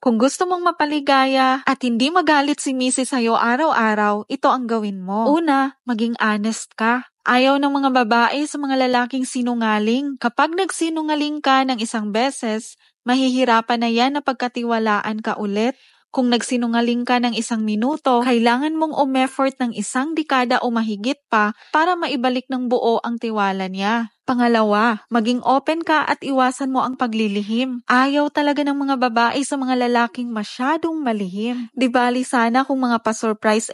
Kung gusto mong mapaligaya at hindi magalit si Mrs. sa'yo araw-araw, ito ang gawin mo. Una, maging honest ka. Ayaw ng mga babae sa mga lalaking sinungaling. Kapag nagsinungaling ka ng isang beses, mahihirapan na yan na pagkatiwalaan ka ulit. Kung nagsinungaling ka ng 1 minuto, kailangan mong umeffort ng 1 dekada o mahigit pa para maibalik ng buo ang tiwala niya. Pangalawa, maging open ka at iwasan mo ang paglilihim. Ayaw talaga ng mga babae sa mga lalaking masyadong malihim. Di bali sana kung mga pa-surprise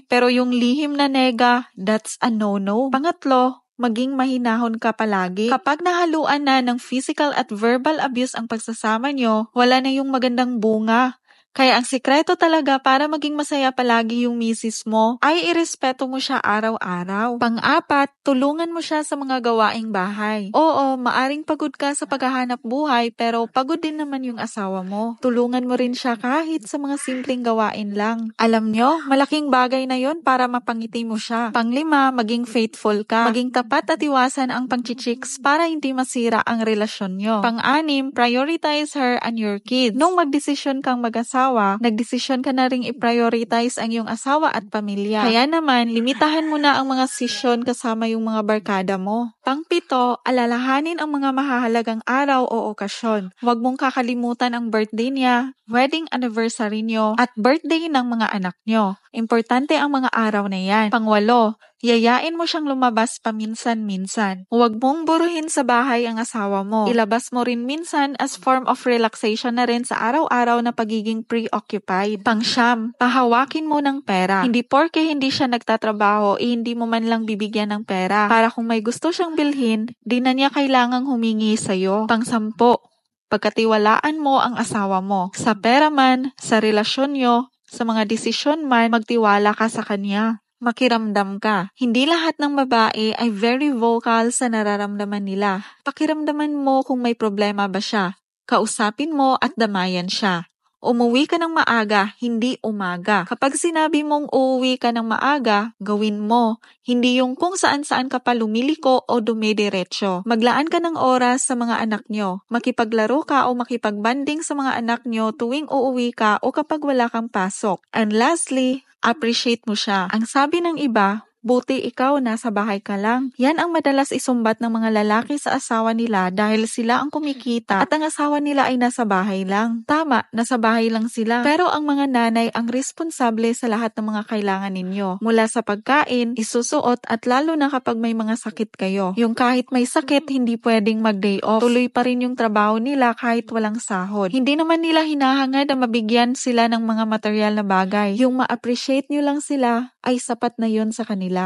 pero yung lihim na nega, that's a no-no. Pangatlo, maging mahinahon ka palagi. Kapag nahaluan na ng physical at verbal abuse ang pagsasama nyo, wala na yung magandang bunga. Kaya ang sikreto talaga para maging masaya palagi yung misis mo ay irespeto mo siya araw-araw. Pang-apat, tulungan mo siya sa mga gawaing bahay. Oo, maaring pagod ka sa paghahanap buhay pero pagod din naman yung asawa mo. Tulungan mo rin siya kahit sa mga simpleng gawain lang. Alam nyo, malaking bagay na yon para mapangiti mo siya. Pang-5, maging faithful ka. Maging tapat at iwasan ang pang-chichiks para hindi masira ang relasyon nyo. Pang-6, prioritize her and your kids. Nung magdesisyon kang mag-asawa, nagdesisyon ka na ring i-prioritize ang iyong asawa at pamilya. Kaya naman, limitahan mo na ang mga sesyon kasama yung mga barkada mo. Pang-7, alalahanin ang mga mahahalagang araw o okasyon. Huwag mong kakalimutan ang birthday niya, wedding anniversary nyo, at birthday ng mga anak nyo. Importante ang mga araw na yan. Pang-8, yayain mo siyang lumabas paminsan-minsan. Huwag mong buruhin sa bahay ang asawa mo. Ilabas mo rin minsan as form of relaxation na rin sa araw-araw na pagiging preoccupied. Pang-9, pahawakin mo ng pera. Hindi porke hindi siya nagtatrabaho, hindi mo man lang bibigyan ng pera. Para kung may gusto siyang bilhin, di na niya kailangang humingi sa'yo. Pang-10, pagkatiwalaan mo ang asawa mo. Sa pera man, sa relasyon nyo, sa mga desisyon man, magtiwala ka sa kanya. Makiramdam ka. Hindi lahat ng babae ay very vocal sa nararamdaman nila. Pakiramdaman mo kung may problema ba siya. Kausapin mo at damayan siya. Umuwi ka ng maaga, hindi umaga. Kapag sinabi mong uuwi ka ng maaga, gawin mo. Hindi yung kung saan-saan ka pa lumiliko o dumidiretso. Maglaan ka ng oras sa mga anak nyo. Makipaglaro ka o makipagbanding sa mga anak nyo tuwing uuwi ka o kapag wala kang pasok. And lastly, appreciate mo siya. Ang sabi ng iba, buti ikaw nasa bahay ka lang. Yan ang madalas isumbat ng mga lalaki sa asawa nila dahil sila ang kumikita at ang asawa nila ay nasa bahay lang. Tama, nasa bahay lang sila. Pero ang mga nanay ang responsable sa lahat ng mga kailangan ninyo. Mula sa pagkain, isusuot at lalo na kapag may mga sakit kayo. Yung kahit may sakit, hindi pwedeng mag-day off. Tuloy pa rin yung trabaho nila kahit walang sahod. Hindi naman nila hinahangad na mabigyan sila ng mga material na bagay. Yung ma-appreciate nyo lang sila ay sapat na yun sa kanila.